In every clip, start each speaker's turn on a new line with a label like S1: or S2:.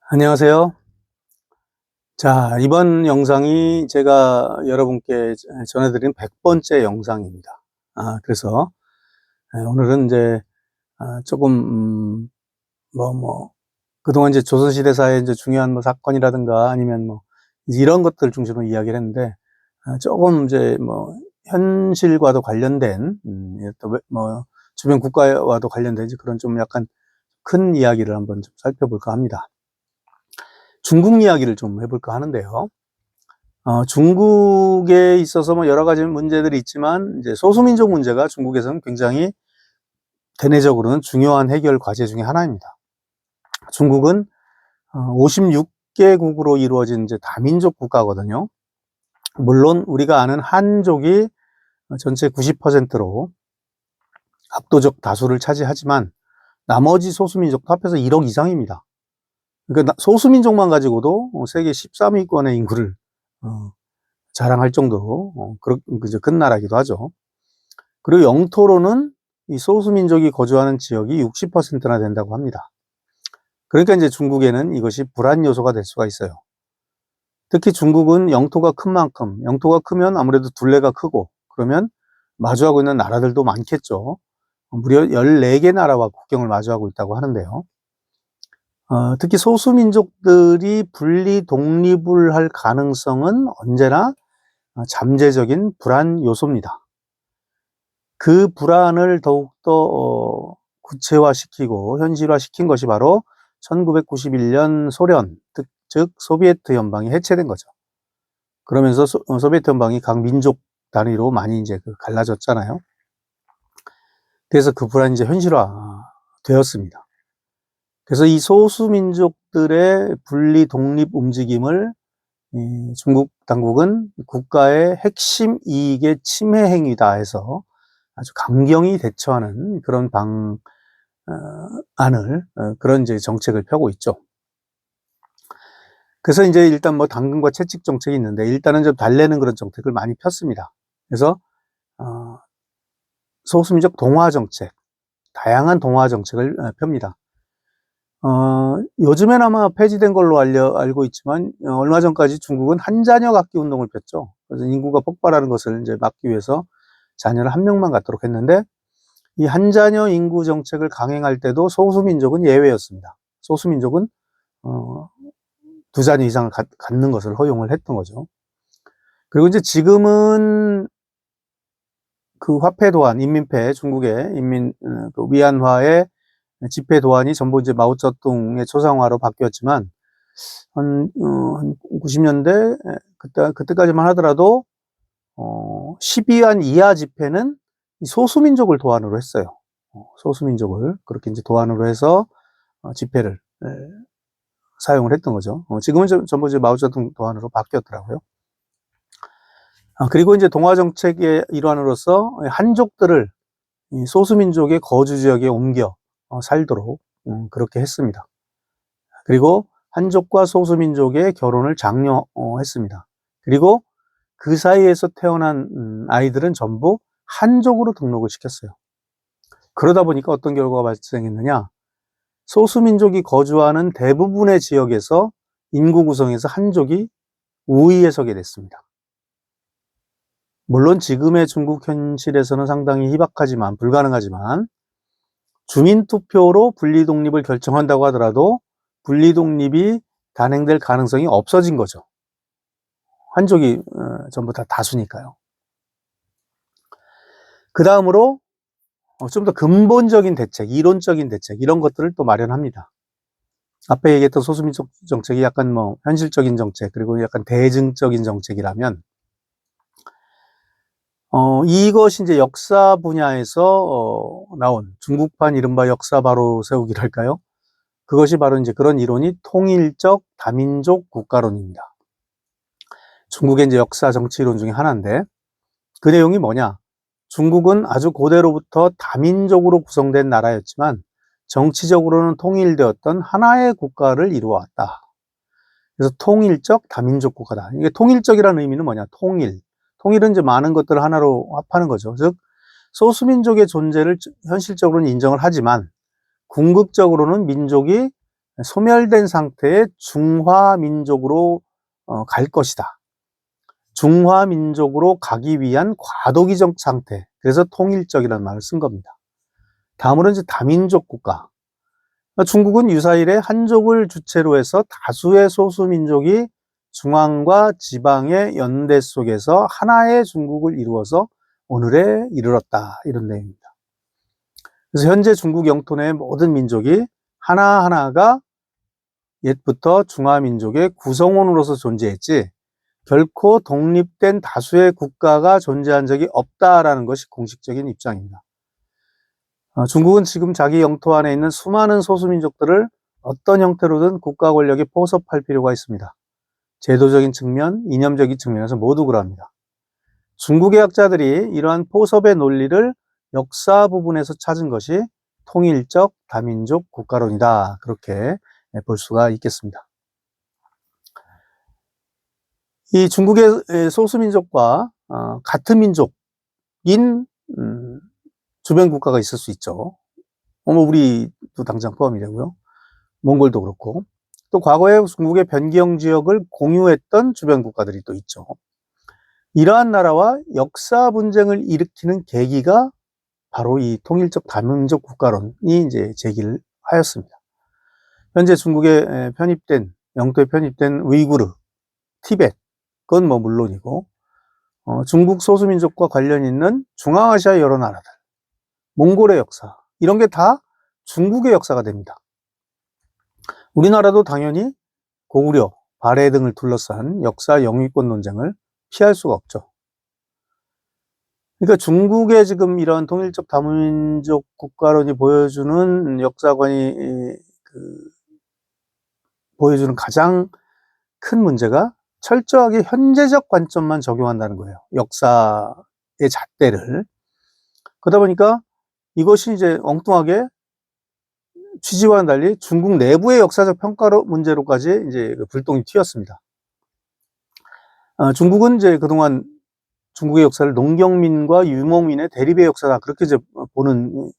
S1: 안녕하세요. 자, 이번 영상이 제가 여러분께 전해드린 100번째 영상입니다. 그래서 오늘은 이제 조금 그동안 이제 조선시대사의 이제 중요한 사건이라든가 아니면 이런 것들 중심으로 이야기를 했는데, 조금 이제 현실과도 관련된 또 주변 국가와도 관련된 이제 그런 좀 약간 큰 이야기를 한번 좀 살펴볼까 합니다. 중국 이야기를 좀 해볼까 하는데요. 중국에 있어서 여러 가지 문제들이 있지만, 이제 소수민족 문제가 중국에서는 굉장히 대내적으로는 중요한 해결 과제 중에 하나입니다. 중국은 56개국으로 이루어진 이제 다민족 국가거든요. 물론 우리가 아는 한족이 전체 90%로 압도적 다수를 차지하지만, 나머지 소수민족도 합해서 1억 이상입니다. 그러니까 소수민족만 가지고도 세계 13위권의 인구를 자랑할 정도로 큰 나라이기도 하죠. 그리고 영토로는 이 소수민족이 거주하는 지역이 60%나 된다고 합니다. 그러니까 이제 중국에는 이것이 불안 요소가 될 수가 있어요. 특히 중국은 영토가 큰 만큼, 영토가 크면 아무래도 둘레가 크고, 그러면 마주하고 있는 나라들도 많겠죠. 무려 14개 나라와 국경을 마주하고 있다고 하는데요. 특히 소수민족들이 분리 독립을 할 가능성은 언제나 잠재적인 불안 요소입니다. 그 불안을 더욱더 구체화시키고 현실화시킨 것이 바로 1991년 소련, 즉 소비에트 연방이 해체된 거죠. 그러면서 소비에트 연방이 각 민족 단위로 많이 이제 갈라졌잖아요. 그래서 그 불안이 이제 현실화되었습니다. 그래서 이 소수민족들의 분리 독립 움직임을 중국 당국은 국가의 핵심 이익의 침해 행위다 해서 아주 강경히 대처하는 그런 그런 이제 정책을 펴고 있죠. 그래서 이제 일단 당근과 채찍 정책이 있는데, 일단은 좀 달래는 그런 정책을 많이 폈습니다. 그래서 소수민족 동화 정책, 다양한 동화 정책을 펴니다. 요즘엔 아마 폐지된 걸로 알고 있지만, 얼마 전까지 중국은 한자녀 갖기 운동을 폈죠. 그래서 인구가 폭발하는 것을 이제 막기 위해서 자녀를 한 명만 갖도록 했는데, 이 한자녀 인구 정책을 강행할 때도 소수민족은 예외였습니다. 소수민족은 두 자녀 이상을 갖는 것을 허용을 했던 거죠. 그리고 이제 지금은 그 화폐 도안, 인민폐, 중국의 그 위안화의 지폐 도안이 전부 이제 마오쩌둥의 초상화로 바뀌었지만, 한 90년대 그때까지만 하더라도 12위안 이하 지폐는 소수민족을 도안으로 했어요. 소수민족을 그렇게 이제 도안으로 해서 지폐를 사용을 했던 거죠. 지금은 전부 이제 마오쩌둥 도안으로 바뀌었더라고요. 그리고 이제 동화 정책의 일환으로서 한족들을 소수민족의 거주 지역에 옮겨 살도록 그렇게 했습니다. 그리고 한족과 소수민족의 결혼을 장려했습니다. 그리고 그 사이에서 태어난 아이들은 전부 한족으로 등록을 시켰어요. 그러다 보니까 어떤 결과가 발생했느냐? 소수민족이 거주하는 대부분의 지역에서 인구 구성에서 한족이 우위에 서게 됐습니다. 물론 지금의 중국 현실에서는 상당히 희박하지만, 불가능하지만, 주민투표로 분리독립을 결정한다고 하더라도 분리독립이 단행될 가능성이 없어진 거죠. 한족이 전부 다 다수니까요. 그 다음으로 좀 더 근본적인 대책, 이론적인 대책, 이런 것들을 또 마련합니다. 앞에 얘기했던 소수민족 정책이 약간 현실적인 정책, 그리고 약간 대증적인 정책이라면, 이것이 이제 역사 분야에서 나온 중국판 이른바 역사 바로 세우기랄까요? 그것이 바로 이제 그런 이론이 통일적 다민족 국가론입니다. 중국의 이제 역사 정치 이론 중에 하나인데, 그 내용이 뭐냐? 중국은 아주 고대로부터 다민족으로 구성된 나라였지만 정치적으로는 통일되었던 하나의 국가를 이루어왔다. 그래서 통일적 다민족 국가다. 이게 통일적이라는 의미는 뭐냐? 통일은 이제 많은 것들을 하나로 합하는 거죠. 즉 소수민족의 존재를 현실적으로는 인정을 하지만 궁극적으로는 민족이 소멸된 상태의 중화민족으로 갈 것이다. 중화민족으로 가기 위한 과도기적 상태. 그래서 통일적이라는 말을 쓴 겁니다. 다음으로 이제 다민족 국가. 중국은 유사일에 한족을 주체로 해서 다수의 소수민족이 중앙과 지방의 연대 속에서 하나의 중국을 이루어서 오늘에 이르렀다. 이런 내용입니다. 그래서 현재 중국 영토 내 모든 민족이 하나하나가 옛부터 중화민족의 구성원으로서 존재했지 결코 독립된 다수의 국가가 존재한 적이 없다라는 것이 공식적인 입장입니다. 중국은 지금 자기 영토 안에 있는 수많은 소수민족들을 어떤 형태로든 국가 권력에 포섭할 필요가 있습니다. 제도적인 측면, 이념적인 측면에서 모두 그럽니다. 중국의 학자들이 이러한 포섭의 논리를 역사 부분에서 찾은 것이 통일적 다민족 국가론이다. 그렇게 볼 수가 있겠습니다. 이 중국의 소수민족과 같은 민족인 주변 국가가 있을 수 있죠. 우리도 당장 포함이 되고요. 몽골도 그렇고 또 과거에 중국의 변경 지역을 공유했던 주변 국가들이 또 있죠. 이러한 나라와 역사 분쟁을 일으키는 계기가 바로 이 통일적 다민족 국가론이 이제 제기를 하였습니다. 현재 중국에 편입된 영토에 편입된 우이구르, 티벳, 그건 뭐 물론이고 중국 소수민족과 관련 있는 중앙아시아 여러 나라들, 몽골의 역사 이런 게 다 중국의 역사가 됩니다. 우리나라도 당연히 고구려, 발해 등을 둘러싼 역사 영유권 논쟁을 피할 수가 없죠. 그러니까 중국의 지금 이런 통일적 다민족 국가론이 보여주는 역사관이 보여주는 가장 큰 문제가 철저하게 현재적 관점만 적용한다는 거예요. 역사의 잣대를. 그러다 보니까 이것이 이제 엉뚱하게 취지와는 달리 중국 내부의 역사적 평가 문제로까지 이제 불똥이 튀었습니다. 중국은 이제 그동안 중국의 역사를 농경민과 유목민의 대립의 역사다 그렇게 이제 보는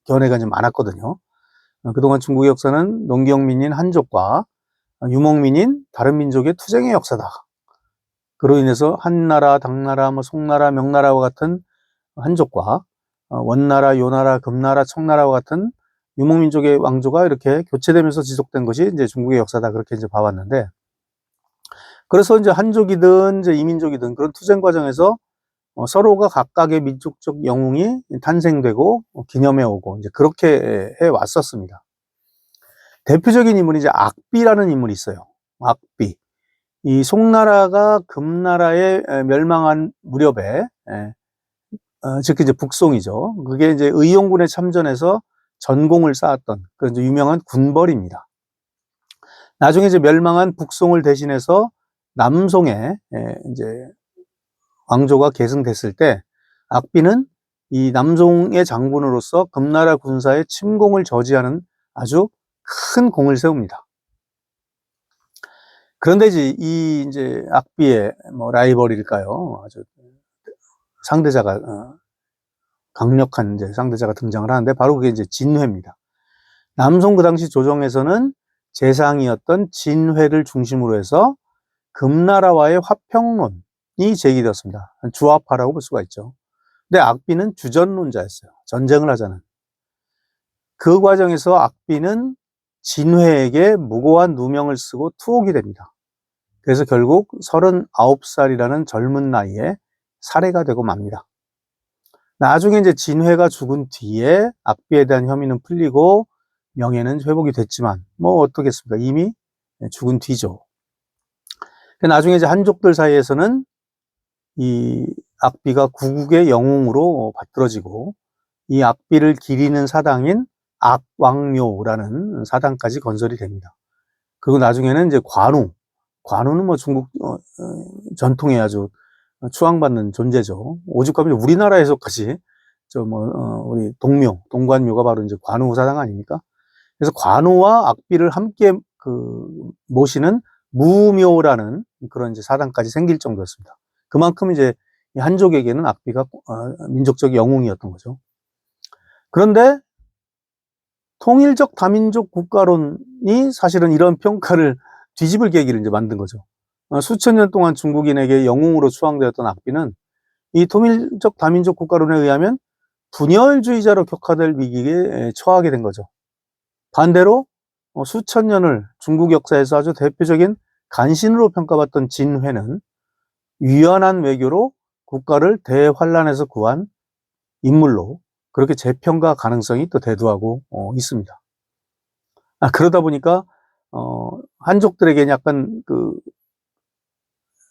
S1: 견해가 좀 많았거든요. 그동안 중국의 역사는 농경민인 한족과 유목민인 다른 민족의 투쟁의 역사다. 그로 인해서 한나라, 당나라, 송나라, 명나라와 같은 한족과 원나라, 요나라, 금나라, 청나라와 같은 유목민족의 왕조가 이렇게 교체되면서 지속된 것이 이제 중국의 역사다 그렇게 이제 봐왔는데, 그래서 이제 한족이든 이제 이민족이든 그런 투쟁 과정에서 서로가 각각의 민족적 영웅이 탄생되고 기념해 오고 이제 그렇게 해 왔었습니다. 대표적인 인물이 이제 악비라는 인물이 있어요. 악비. 이 송나라가 금나라에 멸망한 무렵에, 즉 이제 북송이죠. 그게 이제 의용군에 참전해서 전공을 쌓았던 그 이제 유명한 군벌입니다. 나중에 이제 멸망한 북송을 대신해서 남송에 이제 왕조가 계승됐을 때 악비는 이 남송의 장군으로서 금나라 군사의 침공을 저지하는 아주 큰 공을 세웁니다. 그런데 이제 악비의 뭐 라이벌일까요? 아주 상대자가 강력한 이제 상대자가 등장을 하는데 바로 그게 이제 진회입니다. 남송 그 당시 조정에서는 재상이었던 진회를 중심으로 해서 금나라와의 화평론이 제기되었습니다. 주화파라고 볼 수가 있죠. 근데 악비는 주전론자였어요. 전쟁을 하자는. 그 과정에서 악비는 진회에게 무고한 누명을 쓰고 투옥이 됩니다. 그래서 결국 39살이라는 젊은 나이에 살해가 되고 맙니다. 나중에 이제 진회가 죽은 뒤에 악비에 대한 혐의는 풀리고 명예는 회복이 됐지만 뭐 어떻겠습니까? 이미 죽은 뒤죠. 나중에 이제 한족들 사이에서는 이 악비가 구국의 영웅으로 받들어지고 이 악비를 기리는 사당인 악왕묘라는 사당까지 건설이 됩니다. 그리고 나중에는 이제 관우는 뭐 중국 전통에 아주 추앙받는 존재죠. 오죽하면 우리나라에서까지 우리 동관묘가 바로 이제 관우 사당 아닙니까? 그래서 관우와 악비를 함께 모시는 무묘라는 그런 이제 사당까지 생길 정도였습니다. 그만큼 이제 한족에게는 악비가 민족적 영웅이었던 거죠. 그런데 통일적 다민족 국가론이 사실은 이런 평가를 뒤집을 계기를 이제 만든 거죠. 수천 년 동안 중국인에게 영웅으로 추앙되었던 악비는 이 통일적 다민족 국가론에 의하면 분열주의자로 격화될 위기에 처하게 된 거죠. 반대로 수천 년을 중국 역사에서 아주 대표적인 간신으로 평가받던 진회는 유연한 외교로 국가를 대환란에서 구한 인물로 그렇게 재평가 가능성이 또 대두하고 있습니다. 그러다 보니까 한족들에게는 약간 그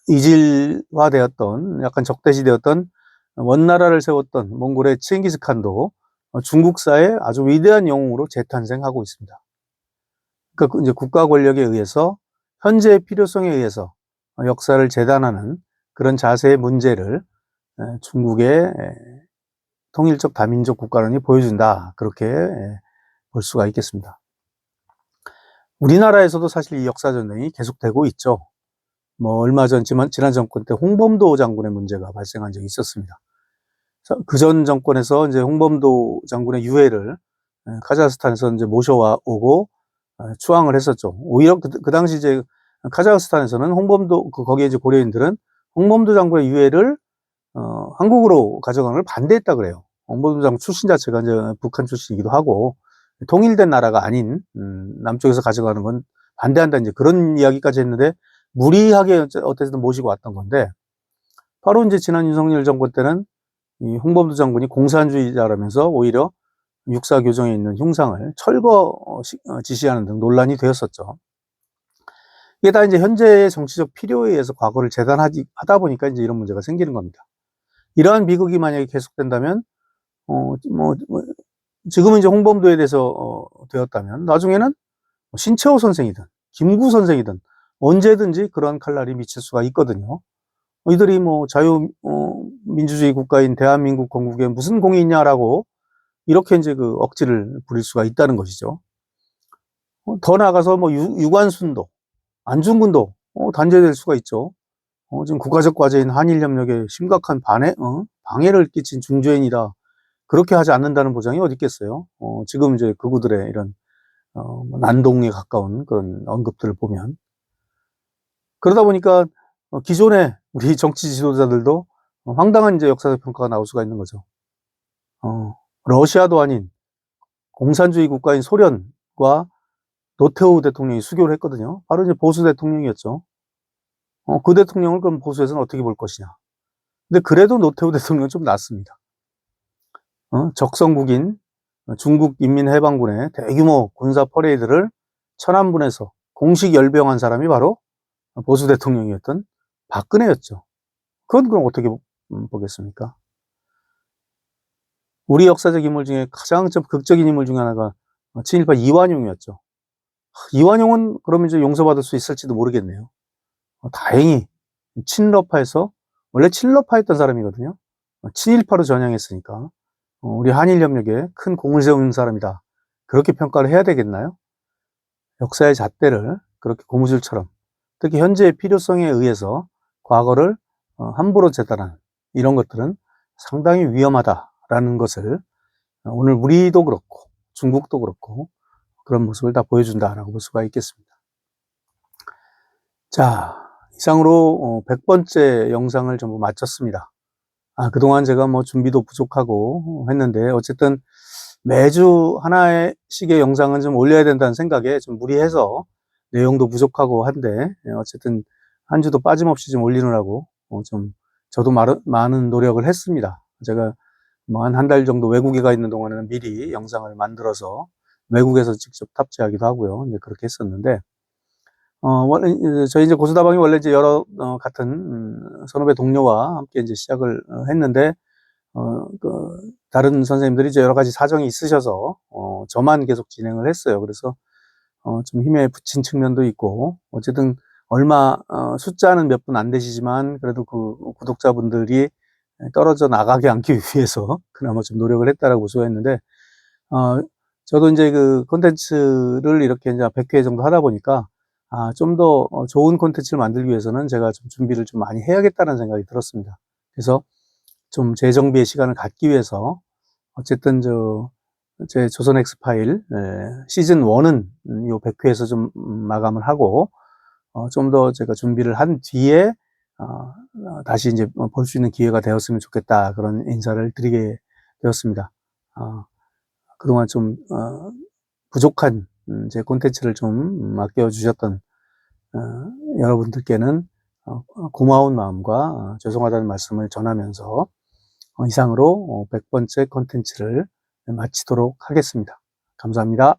S1: 이질화되었던, 약간 적대시되었던 원나라를 세웠던 몽골의 칭기스칸도 중국사의 아주 위대한 영웅으로 재탄생하고 있습니다. 그러니까 이제 국가 권력에 의해서 현재의 필요성에 의해서 역사를 재단하는 그런 자세의 문제를 중국의 통일적 다민족 국가론이 보여준다. 그렇게 볼 수가 있겠습니다. 우리나라에서도 사실 이 역사 전쟁이 계속되고 있죠. 뭐 얼마 전 지난 정권 때 홍범도 장군의 문제가 발생한 적이 있었습니다. 그 전 정권에서 이제 홍범도 장군의 유해를 카자흐스탄에서 이제 모셔와 오고 추앙을 했었죠. 오히려 그 당시 이제 카자흐스탄에서는 홍범도 거기에 이제 고려인들은 홍범도 장군의 유해를 한국으로 가져가는 걸 반대했다 그래요. 홍범도 장군 출신 자체가 이제 북한 출신이기도 하고 통일된 나라가 아닌 남쪽에서 가져가는 건 반대한다 이제 그런 이야기까지 했는데 무리하게 어쨌든 모시고 왔던 건데 바로 이제 지난 윤석열 정권 때는 이 홍범도 장군이 공산주의자라면서 오히려 육사 교정에 있는 흉상을 철거 지시하는 등 논란이 되었었죠. 이게 다 이제 현재의 정치적 필요에 의해서 과거를 재단하다 보니까 이제 이런 문제가 생기는 겁니다. 이러한 비극이 만약에 계속된다면 지금은 이제 홍범도에 대해서 되었다면 나중에는 신채호 선생이든 김구 선생이든 언제든지 그런 칼날이 미칠 수가 있거든요. 이들이 뭐 자유민주주의 국가인 대한민국 건국에 무슨 공이 있냐라고 이렇게 이제 그 억지를 부릴 수가 있다는 것이죠. 더 나아가서 뭐 유관순도 안중근도 단죄될 수가 있죠. 지금 국가적 과제인 한일협력에 심각한 방해를 끼친 중죄인이다. 그렇게 하지 않는다는 보장이 어디 있겠어요? 지금 이제 그구들의 이런 난동에 가까운 그런 언급들을 보면 그러다 보니까 기존의 우리 정치 지도자들도 황당한 이제 역사적 평가가 나올 수가 있는 거죠. 러시아도 아닌 공산주의 국가인 소련과 노태우 대통령이 수교를 했거든요. 바로 이제 보수 대통령이었죠. 그 대통령을 그럼 보수에서는 어떻게 볼 것이냐. 근데 그래도 노태우 대통령은 좀 낫습니다. 적성국인 중국 인민해방군의 대규모 군사 퍼레이드를 천안문에서 공식 열병한 사람이 바로 보수 대통령이었던 박근혜였죠. 그건 그럼 어떻게 보겠습니까? 우리 역사적 인물 중에 가장 좀 극적인 인물 중에 하나가 친일파 이완용이었죠. 이완용은 그러면 이제 용서받을 수 있을지도 모르겠네요. 다행히 친일파에서 원래 친일파였던 사람이거든요. 친일파로 전향했으니까 우리 한일협력에 큰 공을 세운 사람이다. 그렇게 평가를 해야 되겠나요? 역사의 잣대를 그렇게 고무줄처럼 특히 현재의 필요성에 의해서 과거를 함부로 재단하는 이런 것들은 상당히 위험하다라는 것을 오늘 우리도 그렇고 중국도 그렇고 그런 모습을 다 보여준다라고 볼 수가 있겠습니다. 자, 이상으로 100번째 영상을 전부 마쳤습니다. 그동안 제가 뭐 준비도 부족하고 했는데 어쨌든 매주 하나씩의 영상은 좀 올려야 된다는 생각에 좀 무리해서 내용도 부족하고 한데 어쨌든 한 주도 빠짐없이 좀 올리느라고 좀 저도 많은 노력을 했습니다. 제가 뭐 한 달 정도 외국에 가 있는 동안에는 미리 영상을 만들어서 외국에서 직접 탑재하기도 하고요. 이제 그렇게 했었는데 원래 저희 이제 고수다방이 원래 이제 여러 같은 선후배 동료와 함께 이제 시작을 했는데 다른 선생님들이 이제 여러 가지 사정이 있으셔서 저만 계속 진행을 했어요. 그래서 좀 힘에 부친 측면도 있고 어쨌든 얼마 숫자는 몇 분 안 되시지만 그래도 그 구독자분들이 떨어져 나가게 않기 위해서 그나마 좀 노력을 했다라고 볼 수가 있는데 저도 이제 그 콘텐츠를 이렇게 이제 100회 정도 하다 보니까 좀 더 좋은 콘텐츠를 만들기 위해서는 제가 좀 준비를 좀 많이 해야겠다는 생각이 들었습니다. 그래서 좀 재정비의 시간을 갖기 위해서 어쨌든 제 조선 엑스파일 시즌 1은 요 100회에서 좀 마감을 하고 좀 더 제가 준비를 한 뒤에 다시 이제 볼 수 있는 기회가 되었으면 좋겠다, 그런 인사를 드리게 되었습니다. 그동안 좀 부족한 제 콘텐츠를 좀 아껴 주셨던 여러분들께는 고마운 마음과 죄송하다는 말씀을 전하면서 이상으로 100번째 콘텐츠를 마치도록 하겠습니다. 감사합니다.